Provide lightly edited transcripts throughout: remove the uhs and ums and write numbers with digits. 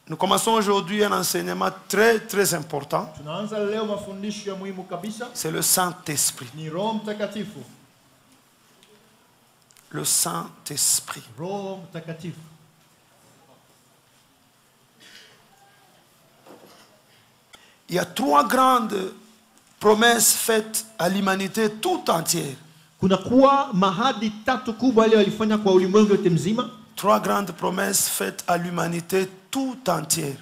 Nous commençons aujourd'hui un enseignement très très important. C'est le Saint-Esprit. Le Saint-Esprit. Il y a trois grandes promesses faites à l'humanité tout entière. Trois grandes promesses faites à l'humanité tout entière.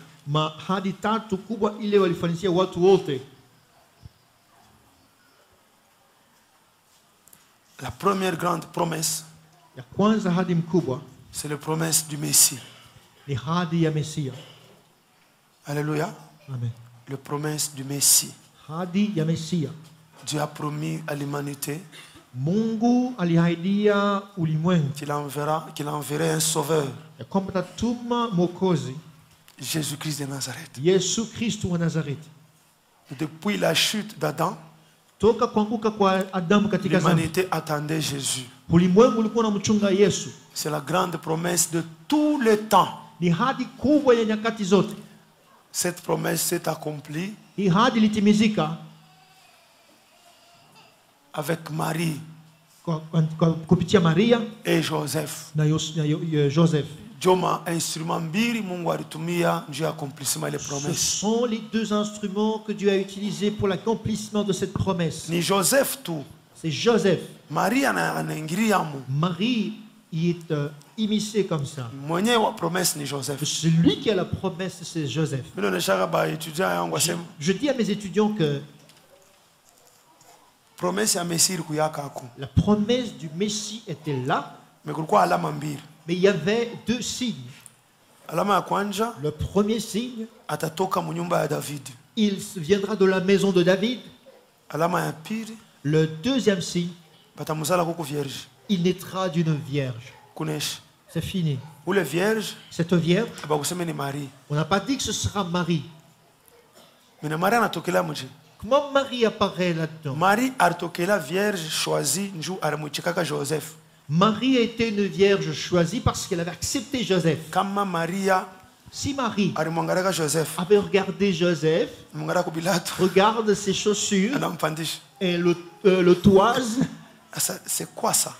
La première grande promesse, c'est la promesse du Messie. Alléluia. Amen. La promesse du Messie. Dieu a promis à l'humanité Mungu aliahidia ulimwengu qu'il enverrait un sauveur, ya kwamba tatuma mwokozi Jésus-Christ de Nazareth. Yesu Kristo wa Nazareti. Depuis la chute d'Adam, Toka kuanguka kwa Adamu katika dhambi, l'humanité attendait Jésus. ulimwengu ulikuwa unamchunga Yesu. C'est la grande promesse de tous les temps. Ni hadi kubwa ya nyakati zote. Cette promesse s'est accomplie Hii hadi litimizika avec Marie kupitia Maria et Joseph. na Joseph. Joma instrument mbili Mungu alitumia njia ya accomplissement ile Ce promesse. sont les deux instruments que Dieu a utilisés pour l'accomplissement de cette promesse. Ni Joseph tu, C'est Joseph. Marie anaingilia mu. Marie y est immiscée comme ça. Mwenye wa promesse ni Joseph. Celui qui a la promesse, c'est Joseph. Mimi naoneshaka ba étudiant yangu asema Je dis à mes étudiants que promesse ya Messi kuyaka ako. la promesse du Messie était là, Mais kulikuwa alama mbili. mais il y avait deux signes. Alama ya kwanza Le premier signe, atatoka mu nyumba ya David. il viendra de la maison de David. Alama ya pili Le deuxième signe, batamuzala kuku vierge. il naîtra d'une vierge. Kunesh. C'est fini. Ule vierge Cette vierge, abakusema ni Marie. on n'a pas dit que ce sera Marie. Mina Marie anatokela muje. Comment Marie apparaît là-dedans? Marie alitokela vierge choisie nju aramuchikaka Joseph. Marie a été une vierge choisie parce qu'elle avait accepté Joseph. Kama Maria Si Marie alimwangalia Joseph, avait regardé Joseph, mwangalia kubilatu, regarde ses chaussures anampandisha. et le toise, C'est quoi ça?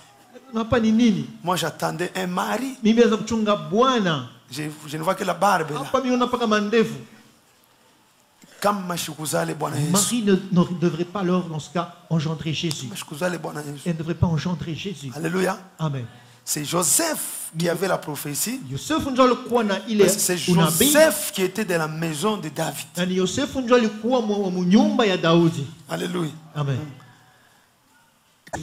hapa ni nini? Moi j'attendais un mari. Mimi naweza mchunga bwana. Je ne vois que la barbe là. Hapa mimi napaka mandevu. Kama shukuzale Bwana Yesu. Marie ne devrait pas alors dans ce cas engendrer Jésus. Shukuzale Bwana Yesu. Elle ne devrait pas engendrer Jésus. Alléluia. Amen. C'est Joseph qui avait la prophétie. Yosef ndio alikuwa na ile C'est unabii. Joseph qui était dans la maison de David. Na ni Yosef ndio alikuwa mu nyumba ya Daudi. Alléluia. Amen.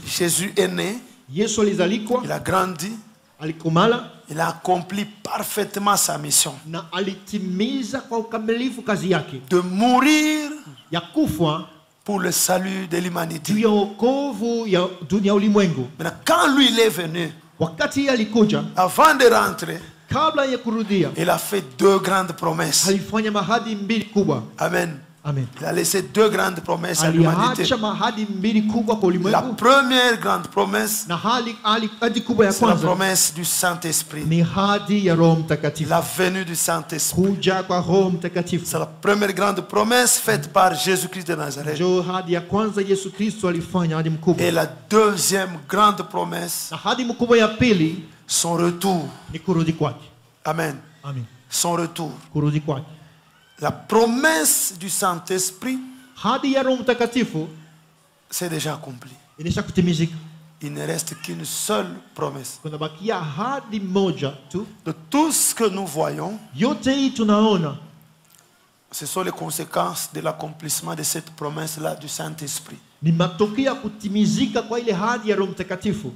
Jésus est né, Yesu alizalikwa, il a grandi, alikomala il a accompli parfaitement sa mission na alitimiza kwa ukamilifu kazi yake de mourir ya kufa pour le salut de juu l'humanité. ya wokovu ya dunia ulimwengu. Maintenant, quand lui il est venu, Wakati alikuja, avant de rentrer, kabla ya kurudia, il a fait deux grandes promesses. alifanya mahadi mbili kubwa. Amen. Amen. Il a laissé deux grandes promesses à l'humanité. Aliacha mahadi mbili kubwa kwa La ulimwengu, première grande promesse, na hadi kubwa ya c'est la kwanza promesse du Saint-Esprit. ni hadi ya Roho Mtakatifu, La venue du Saint-Esprit. kuja kwa Roho Mtakatifu. C'est la première grande promesse faite par Jésus-Christ de Nazareth. Ndio hadi ya kwanza Yesu Kristo alifanya, hadi mkubwa. Et la deuxième grande promesse, Na hadi mkubwa ya pili son retour. ni kurudi kwake. Amen. Amen. Son retour. Kurudi kwake. La promesse du Saint-Esprit, Hadi ya Roho Mtakatifu c'est déjà accompli. inisha kutimizika. Il ne reste qu'une seule promesse. Kuna bakia hadi moja tu. De tout ce que nous voyons, Yote hii tunaona ce sont les conséquences de l'accomplissement de cette promesse-là du Saint-Esprit, ni matokeo ya kutimizika kwa ile hadi ya Roho Mtakatifu.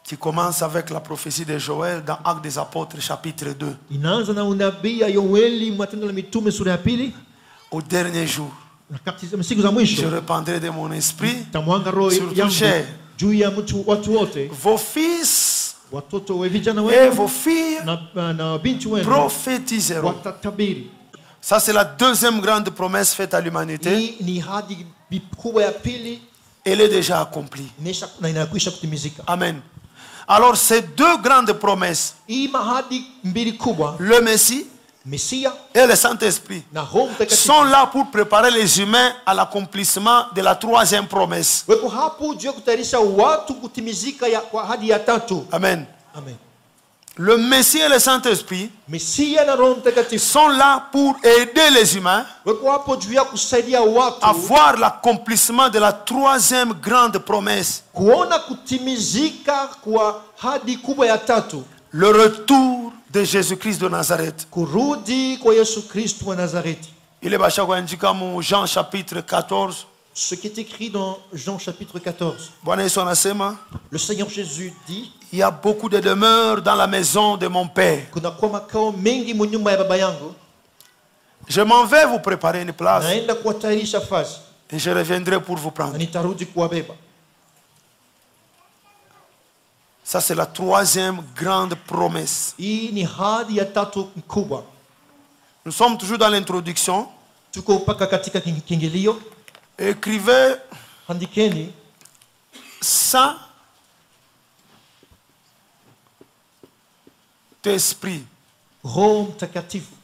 qui commence avec la prophétie de Joël dans Actes des Apôtres chapitre 2. Inaanza na unabii ya Yoeli, Matendo ya Mitume sura ya pili. Au dernier jour, Siku za je mwisho répandrai de mon esprit tamwanga roho sur toute yangu chair. juu ya watu wote, Vos fils watoto wa vijana et wenu vos filles na binti wenu prophétiseront. watatabiri. Ça, c'est la deuxième grande promesse faite à l'humanité. Hii ni hadi kubwa ya pili, Elle est déjà accomplie. na inakwisha kutimizika. Amen. Alors, ces deux grandes promesses, Hii mahadi mbili kubwa, le Messie Mesia et le Saint-Esprit na Roho Mtakatifu. sont là pour préparer les humains à l'accomplissement de la troisième promesse. Weko hapo juu ya kutayarisha watu kutimizika kwa ahadi ya tatu. Amen. Amen. Le Messie et le Saint-Esprit Mesia na Roho Mtakatifu sont là pour aider les humains weko hapo juu ya kusaidia watu à voir l'accomplissement de la troisième grande promesse, kuona kutimizika kwa ahadi kubwa ya tatu, le retour de Jésus-Christ de Nazareth. kurudi kwa Yesu Kristo wa Nazareti. Il est bachako andika mu Jean chapitre 14. Ce qui est écrit dans Jean chapitre 14. Bwana Yesu anasema, Le Seigneur Jésus dit, il y a beaucoup de demeures dans la maison de mon Père. kuna kwa makao mengi mu nyumba ya baba yangu, Je m'en vais vous préparer une place naenda kuwatayarisha fasi et je reviendrai pour vous na prendre. nitarudi kuwabeba. Ça, c'est la troisième grande promesse. Hii ni ahadi ya tatu mkubwa. Nous sommes toujours dans l'introduction. Tuko mpaka katika kiingilio. Écrivez Andikeni Saint-Esprit. Roho Mtakatifu.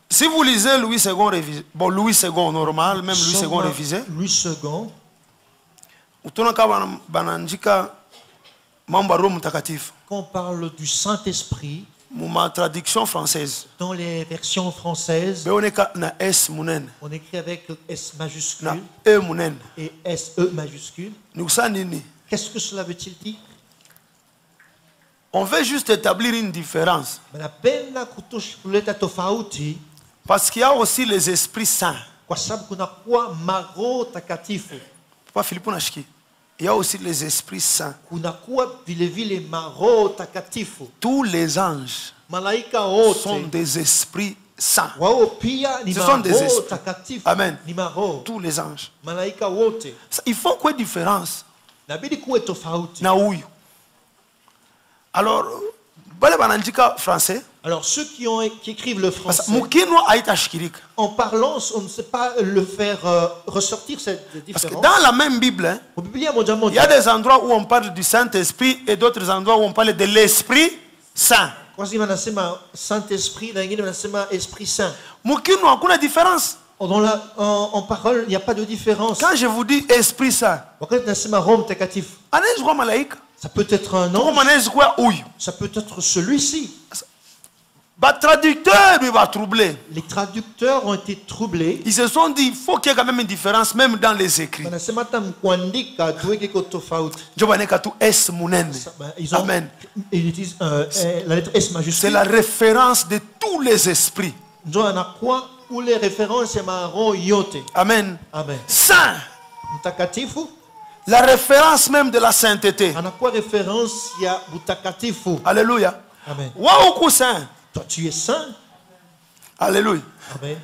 Si vous lisez Louis II révisé, bon, Louis II normal, même Louis II révisé, Louis II, utonaka banandika mambo ya Roho Mtakatifu. quand on parle du Saint-Esprit, Ma traduction française, dans les versions françaises, beoneka na S munene, on écrit avec S na majuscule E munene. et SE majuscule. Nukusa nini? Qu'est-ce que cela veut-il dire? On veut juste établir une différence. Napenda kuleta tofauti Parce qu'il y a aussi les esprits saints. kwa sababu kuna kuwa maroho takatifu, Pas Philippe Nashiki. Il y a aussi les esprits saints. kuna kuwa vile vile maroho takatifu. Tous les anges Malaika sont wote des esprits saints. wao pia ni Ce sont des maroho esprits. takatifu. Amen. Ni maroho. Tous les anges. Malaika wote Il faut qu'il y ait différence. nabidi kuwe tofauti. Na huyu. Alors, bale banandika français. Alors ceux qui écrivent le Parce que français, mukinwa haitashikirika. en parlant, on ne sait pas le faire ressortir cette Parce que différence. dans la même Bible, hein, Au Biblia moja il y a moja, des endroits où on parle du Saint-Esprit et d'autres endroits où on parle de l'Esprit Saint. kwa sababu wanasema Saint-Esprit na wengine wanasema Esprit Saint. Mukinwa hakuna différence. En parole, il n'y a pas de différence. Quand je vous dis Esprit Saint, Wakati nasema Roho Mtakatifu, anaweza kuwa malaika, ça peut être un kama ange, anaweza kuwa huyu. ça peut être celui-ci. Ba traducteur lui va troubler. Les traducteurs ont été troublés. Ils se sont dit il faut qu'il y ait quand même une différence même dans les écrits. Wanasema hata mkuandika tuweke kwa tofauti. Ndio baneka tu S munene. Ils ont, Amen. ils utilisent la lettre S C'est majuscule. la référence de tous les esprits. Ndio anakuwa ule référence ya maroho yote. Amen. Amen. Saint, Mtakatifu la référence même de la sainteté. anakuwa référence ya utakatifu. Alléluia. Amen. Wao saint. Toi tu es saint. Alléluia. Amen.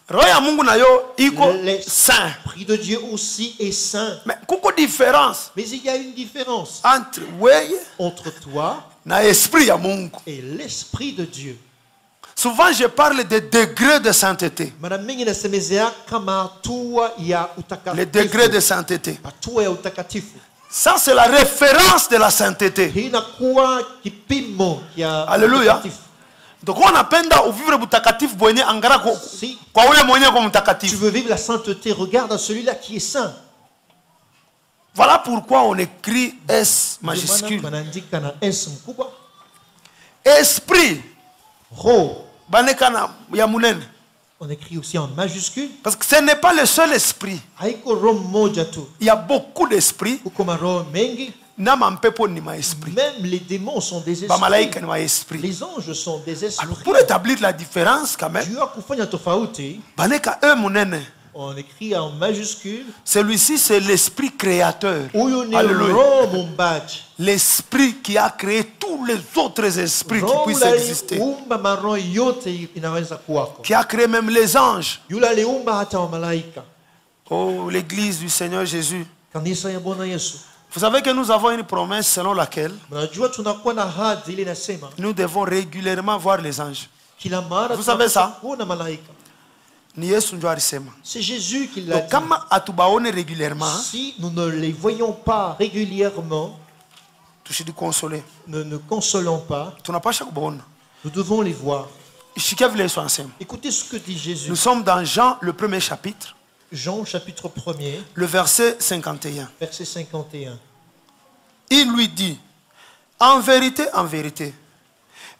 Roho ya Mungu nayo iko saint. L'esprit de Dieu aussi est saint. Mais kuko différence Mais il y a une différence entre weye entre toi na esprit ya Mungu. et l'esprit de Dieu. Souvent je parle des degrés de sainteté. Mara mingi nasemezea kama hatua ya utakatifu. Les degrés de sainteté. Hatua ya utakatifu. Ça c'est la référence de la sainteté. Hii inakuwa kipimo ya Alléluia. utakatifu. Donc on napenda uvivre butakatifu bwenye angara Si kwa ule mwenye kwa tu mtakatifu. veux vivre la sainteté, regarde à celui-là qui est saint. Voilà pourquoi on écrit S majuscule. Banaandika na S mkubwa. Esprit Roho, baneka na ya munene. on écrit aussi en majuscule. Parce que ce n'est pas le seul esprit. Haiko roho moja tu. Il y a beaucoup d'esprits. Uko maroho mengi. Na mampepo ni maesprit. Même les démons sont des Ba esprits. malaika ni maesprit. Les anges sont des Alors esprits. pour établir la différence quand même, Dieu a kufanya tofauti. baneka e munene. On écrit en majuscule. Celui-ci c'est l'esprit créateur. Huyu ni Alléluia. roho mumbaji. L'esprit qui a créé tous les autres esprits qui Roho puissent ule exister. aliumba maroho yote inaweza kuwako. Qui a créé même les anges. Yule aliumba hata wa malaika. Oh, l'église du Seigneur Jésus. Kanisa ya Bwana Yesu. Vous savez que nous avons une promesse selon laquelle Mnajua tunakuwa na ahadi ile inasema nous devons régulièrement voir les anges. kila mara Vous savez ça? kuona malaika. Ni Yesu ndio alisema. C'est Jésus qui l'a Donc dit. kama atubaone régulièrement, Si nous ne les voyons pas régulièrement, tushidi consoler. ne consolons pas, Tunapasha kubona. nous devons les voir. Ishikia vile Yesu anasema. Écoutez ce que dit Jésus. Nous sommes dans Jean, le premier chapitre, Jean chapitre 1er, le verset 51. verset 51. Il lui dit, en vérité,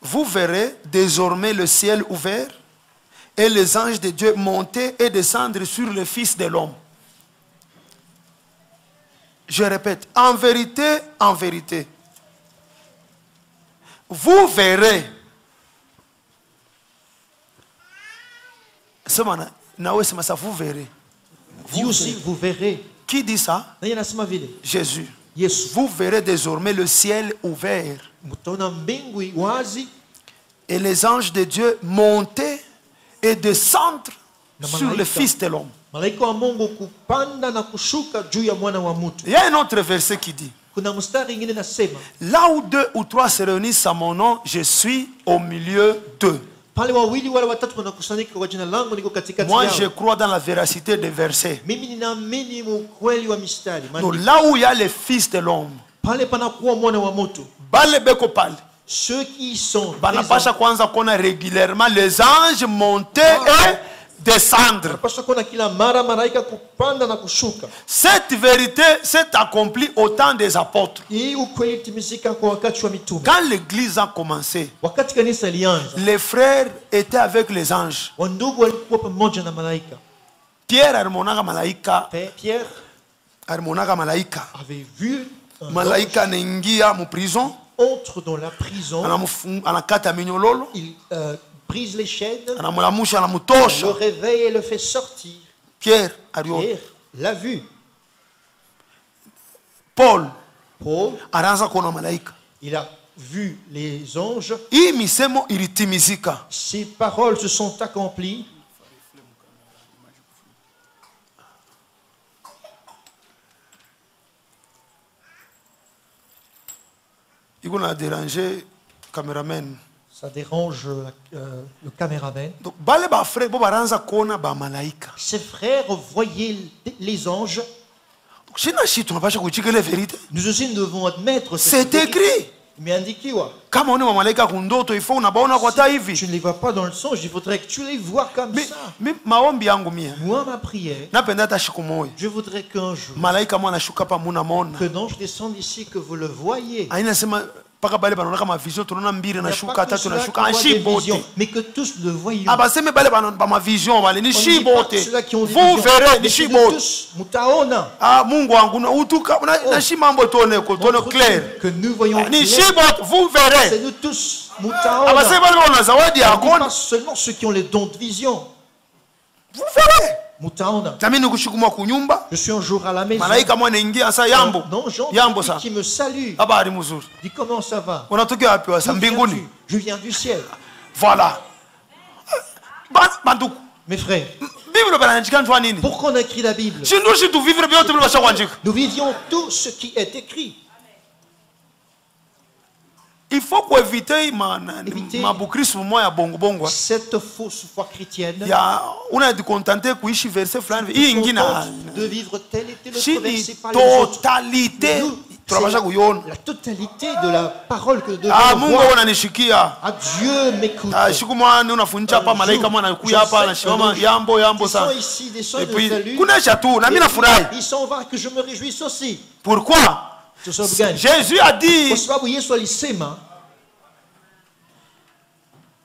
vous verrez désormais le ciel ouvert et les anges de Dieu monter et descendre sur le Fils de l'homme. Je répète, en vérité, vous verrez. Vous verrez. Dis aussi, vous verrez. Qui dit ça? Jésus. Yesu. Vous verrez désormais le ciel ouvert Mutaona mbingu wazi et les anges de Dieu monter et descendre na sur le malaika. Fils de l'homme. Malaika wa Mungu kupanda na kushuka juu ya mwana wa mtu. Il y a un autre verset qui dit, Kuna mstari ingine nasema, là où 2 ou 3 se réunissent à mon nom, je suis au milieu d'eux. pale wawili wala watatu wanakusanyika kwa jina langu niko katikati Moi, yao. je crois dans la véracité des versets. Mimi ninaamini ukweli wa mistari. Donc là où il y a le Fils de l'homme, Pale panakuwa mwana wa mtu. bale beko pale, Ceux qui sont banapasha kwanza kona régulièrement les anges monter et descendre. wanapaswa kuona kila mara malaika kupanda na kushuka. Cette vérité s'est accomplie au temps des apôtres. Hii ukweli timizika kwa wakati wa mitume. Quand l'église a commencé, Wakati kanisa ilianza, les frères étaient avec les anges. wandugu walikuwa pamoja na malaika. Pierre alimonaka malaika, Pierre avait vu un malaika anaingia mu prison, entre dans la prison, anakata minyololo, il brise les chaînes, anamulamusha, le anamutosha. réveille et le fait sortir. Pierre aliona. Pierre l'a vu. Paul Paul, anaanza kuona malaika. il a vu les anges. Hii misemo ilitimizika. Ces paroles se sont accomplies. Il a dérangé caméraman. Ça dérange le caméraman. Donc bale ba frère bo baranza kuona ba malaika. Ses frères voyaient les anges. Shina shi tunapasha kuchika ile vérité. Nous aussi nous devons admettre C'est écrit. Mais indiqué quoi? Kama une malaika kundoto ifo unabaona kwa ta hivi. Tu ne les vois pas dans le songe, il faudrait que tu les vois comme ça. Maombi yangu mia. Moi, ma prière, Napenda hata siku moja. je voudrais qu'un jour, Malaika mwana shuka pa muna mona. que l'ange descende ici, que vous le voyez. Aina sema paka bale banaona kama vision tunaona mbili Il n'y na a shuka pas que tatu ceux-là na qui shuka voient des ashibote. visions, mais que tous le voyons. Abaseme bale bana ba ma vision bale ni On ne dit pas shibote. ceux-là qui ont des Vous visions, verrez ni mais que shibote. tous, mutaona. Ah Mungu wangu na utuka na shimambo tone ko tone Montre clair. que nous voyons Ni clair. shibote vous verrez. C'est nous tous, mutaona. Abaseme bale bana zawadi On ya dit kona. pas seulement ceux qui ont les dons de vision. Vous verrez. Mutaona. Nami nikushukumwa kunyumba. Je suis un jour à la maison. Malaika mwana ingia sa yambo. Non, Jean Yambo sa. qui me salue. Habari mzuri. Dis comment ça va? Unatokea wapi wa mbinguni? Je viens du ciel. Voilà. Banduku. Mes frères, Bible banaandika njwa nini? pourquoi on a écrit la Bible? Shindu shitu vivre byote bila basha kuandika. Nous vivions tout ce qui est écrit. Il faut éviter Éviter. mabukristo moya bongo bongo. Cette fausse foi chrétienne. Ya una di contenter kuishi verset fulani. Hii ingine De vivre tel et tel autre shini verset par les autres. totalité Nous, tunapasha kuiona. la totalité de la parole que nous devons Ah Mungu voir. unanishikia. Ah, Dieu m'écoute. Ah siku mwana unafundisha hapa malaika mwana anakuja hapa anashoma yambo Ils sana. sont ici, des sons Et de puis salut. kunesha tu na mimi nafurahi. Ils s'en vont que je me réjouisse aussi. Pourquoi? Je suis obligé. Jésus a dit Kwa sababu Yesu alisema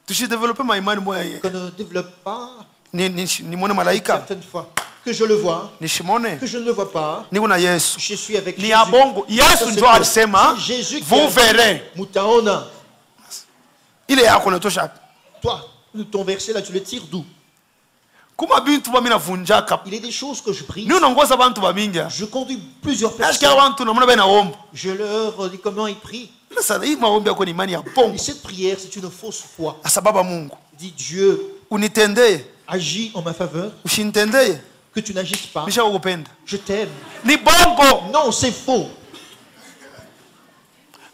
tusidévelopper maimani moya. qu'on ne développe pas Ni mwone malaika. certaines fois. Que je le vois, Nishimone. que je ne le vois pas. Niko na Yesu. Je suis avec Ni Jésus. ya bongo. Ça, Yesu c'est ndio faux. alisema C'est Jésus qui vous a dit, verrez. Mutaona. Ile yako natosha. Toi, ton verset là, tu le tires d'où? Kuma bintu ba mina vunjaka. Il y a des choses que je brise. Ni unongoza bantu ba mingi. Je conduis plusieurs Nasikia personnes. bantu namona bena omba. Je leur dis comment ils prient. Sasa hii maombi yako ni imani ya bongo. Et cette prière, c'est une fausse foi. Asababa Mungu. Dis Dieu, Unitendee, agis en ma faveur, ushinitendee. que tu n'agisses pas. Nisha kukupenda. Je t'aime. Ni bongo. Non, c'est faux.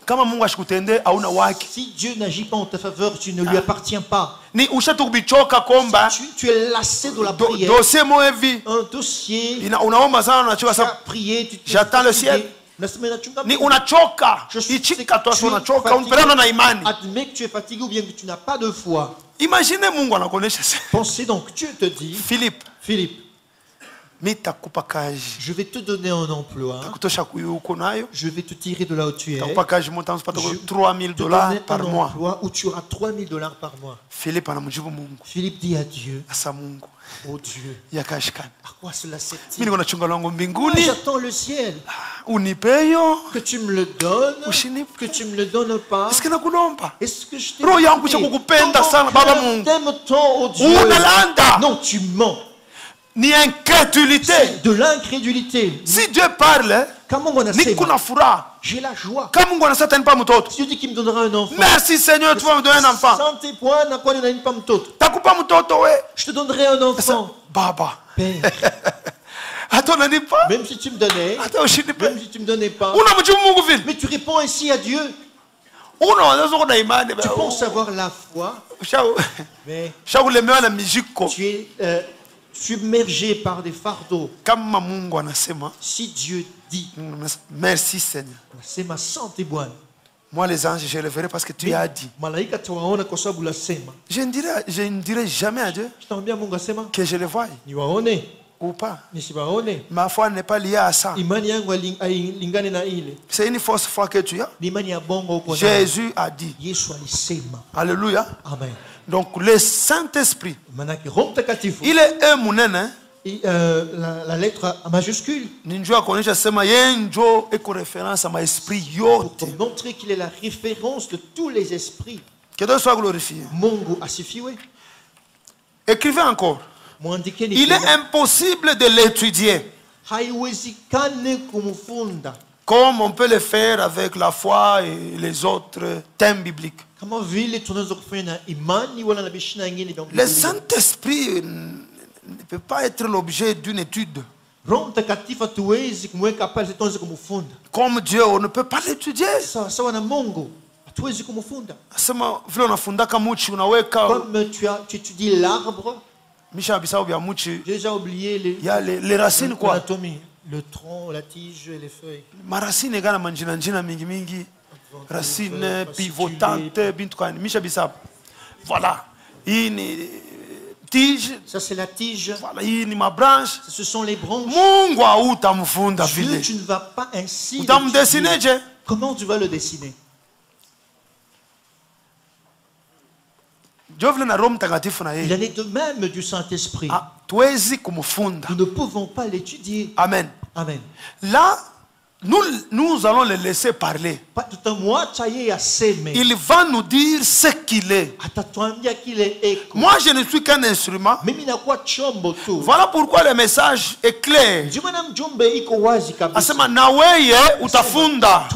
Kama Mungu ashikutendee hauna waki. Si Dieu n'agit pas en ta faveur, tu ne lui appartiens pas. Ni ushatukubichoka komba. Tu es lassé de la prière. Dossier mo hivi. Un dossier, Unaomba sana unachoka tu as sasa. prié, tu t'es J'attends le fatigué. ciel. Nasema inachunga Ni Mungu. unachoka. Je sais Ichika que tu tu es unachoka, fatigué. unapelana na imani. Admets que tu es fatigué ou bien que tu n'as pas de foi. Imagine Mungu anakuonesha sasa. Pensez donc, Dieu te dit, Philippe, Philippe, nitakupa kazi. je vais te donner un emploi, Takutosha kuyuko nayo. je vais te tirer de là où tu es. Takupa kazi moja utampata Je 3000 te dollars donner par un mois. emploi où tu auras 3000 $ par mois. Philippe anamjibu Mungu. Philippe dit à Dieu, Asa Mungu oh Dieu, yakashikana. à quoi cela Mimi sert-il? niko na chunga langu Moi, mbinguni. j'attends le ciel. Unipeyo. Que tu me le donnes, Ushinipe. que tu me le donnes pas. Est-ce que nakulomba? Est-ce que je t'ai Roho yangu demandé? chakukupenda Ton sana, Baba cœur Mungu. t'aime tant, oh Dieu. Unalanda. Non, tu mens. Ni incrédulité. C'est de l'incrédulité. Si Dieu parle, Kama Mungu ni anasema, kuna furaha. j'ai la joie. Kama Mungu anasema atanipa mtoto. Si Dieu dit qu'il me donnera un enfant, Merci Seigneur, tu vas me donner un enfant. Asante Bwana kwa nini unanipa mtoto? Takupa mtoto we. Je te donnerai un enfant. Baba. Père, Hata unanipa? même si tu me donnais, Hata ushinipe. même si tu me donnais pas, Unamjibu Mungu vile. mais tu réponds ainsi à Dieu. Unaweza kuwa na imani. Tu penses avoir la foi, mais Shakulemewa na mijiko. tu es submergé par des fardeaux. Kama Mungu anasema, Si Dieu dit, merci Seigneur. nasema asante Bwana. Moi les anges, je les verrai parce que tu as dit. Malaika tawaona kwa sababu ulasema. Je ne dirai jamais à Dieu Tutamwambia Mungu asema, que je les voie niwaone, ou pas. nisiwaone. Ma foi n'est pas liée à ça. Imani yangu hailingani na ile. C'est une fausse foi que tu as. Ni imani ya bongo uko nayo. Jésus a dit. Yesu alisema. Alléluia. Amen. Donc le Saint-Esprit, Manake Roho Mtakatifu, il est un munene. la lettre à majuscule, Ninjua kuonyesha sema yeye njo eko référence à ma esprit pour yote. te montrer qu'il est la référence de tous les esprits. Que Dieu soit glorifié. Mungu asifiwe. Écrivez encore. Mwandikeni Il est tena. impossible de l'étudier Haiwezekane kumfunda comme on peut le faire avec la foi et les autres thèmes bibliques. kama vile tunaweza kufanya na imani wala na bishina nyingine vya Le Biblia. Saint-Esprit ne peut pas être l'objet d'une étude. Roho Mtakatifu hatuwezi kumweka pale tuweze kumfunda. Comme Dieu, on ne peut pas l'étudier. Sawa sawa na Mungu hatuwezi kumfunda. Sema vile unafundaka muchi unaweka Comme tu étudies l'arbre, misha bisao bya muchi j'ai déjà oublié il y a les racines quoi. l'anatomie, le tronc, la tige et les feuilles. Maracine gana manjina njina mingi mingi. Racine pivotante bintu kani misha bisao. Voilà. Hii ni tige. Ça c'est la tige. Voilà, hii ni mabranche. Ce sont les branches. Mungu hautamfunda Dieu, vile. tu ne vas pas ainsi. Utamdessiner l'étudier. je. Comment tu vas le dessiner? Dieu vile na Roho Mtakatifu na Il yeye. en est de même du Saint-Esprit. Ah, tuwezi kumfunda. Nous ne pouvons pas l'étudier. Amen. Amen. Là, nous allons le laisser parler. Il va nous dire ce qu'il est. Moi, je ne suis qu'un instrument. Voilà pourquoi le message est clair. Asema naweye utafunda.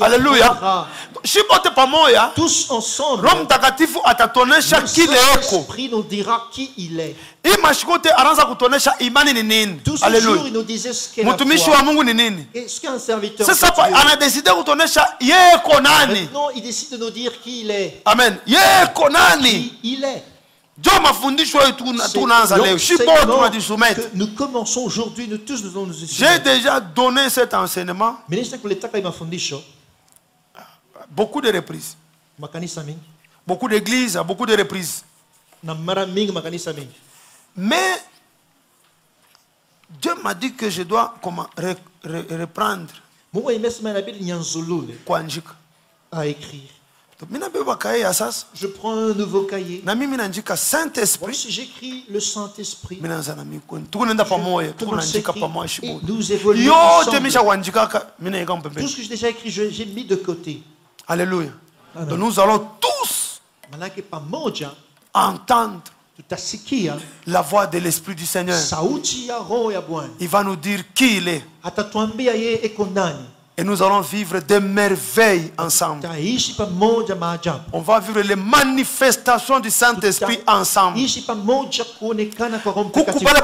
Alléluia. Shibote pamoja. Tous ensemble. Roho Mtakatifu atatonesha kile eko. L'Esprit nous dira qui il est. Hii mashikote anaanza kutonesha imani ni nini. Tous ces jours, Alléluia. il nous disait ce qu'est la Mtumishi wa foi. Mungu ni nini? Est-ce qu'un serviteur Sasa de Dieu, anadeside kutonesha yeko nani. maintenant, il décide de nous dire qui il est. Amen. Yeko nani. Qui il est. Jo mafundisho yetu C'est tunaanza leo. Shibo l'enseignement tunajisumeta. que nous commençons aujourd'hui, nous tous nous allons nous J'ai soumettre. déjà donné cet enseignement Mais nishita kuletaka mafundisho beaucoup de reprises. makanisa mingi Beaucoup d'églises, beaucoup de reprises. na mara mingi makanisa mingi. Mais Dieu m'a dit que je dois comment reprendre Mungu imesema inabidi nianzulule kuandika. à écrire. Mina beba kae ya sasa. Je prends un nouveau cahier. Na mimi naandika Moi Saint-Esprit. aussi j'écris le Saint-Esprit. Mina nza na mikono. Tukunaenda pamoja, Commence tukunaandika écrire pamoja et shibo. nous évoluons Yote ensemble. misha kuandika mina yeka Tout mpembeni. ce que j'ai déjà écrit, j'ai mis de côté. Alléluia. Amen. Donc nous allons tous Manake pamoja entendre tutasikia la voix de l'Esprit du Seigneur. sauti ya roho ya Bwana. Il va nous dire qui il est. Atatuambia yeye eko nani. Et nous allons vivre des merveilles ensemble. Taishi pamoja maajabu. On va vivre les manifestations du Saint-Esprit ensemble. Ishi pamoja kuonekana kwa Roho Mtakatifu. Kukubale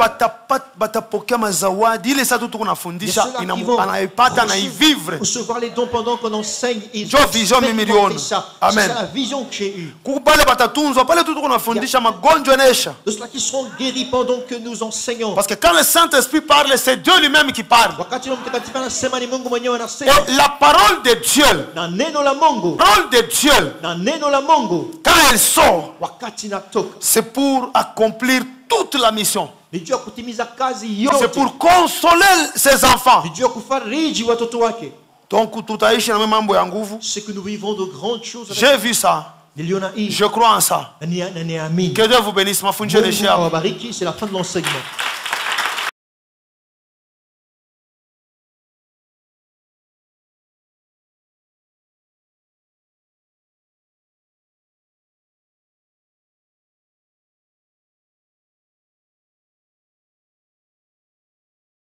batapokea mazawadi ile sasa tuko nafundisha anaipata na ivivre. Recevoir les dons pendant qu'on enseigne. Ils Jo vision milioni. Amen. C'est la vision que j'ai eue. Kukubale batatunzwa pale tuko nafundisha magonjwa nesha. De ceux qui seront guéris pendant que nous enseignons. Parce que quand le Saint-Esprit parle, c'est Dieu lui-même qui parle. Wakati Roho Mtakatifu anasema ni Mungu mwenyewe anasema. enseignement. Et la parole de Dieu, Na neno la Mungu, parole de Dieu, na neno la Mungu, quand elle sort, wakati inatoka c'est pour accomplir toute la mission. ni juu ya kutimiza kazi C'est yote, pour consoler ses enfants. ni juu ya kufariji watoto wake. Donc tutaishi na mambo ya nguvu. C'est que nous vivons de grandes choses avec J'ai vu ça. niliona hii Je crois en ça. na niamini. Que Dieu vous bénisse. Mafundisho Mungu ni shia. awabariki. C'est la fin de l'enseignement.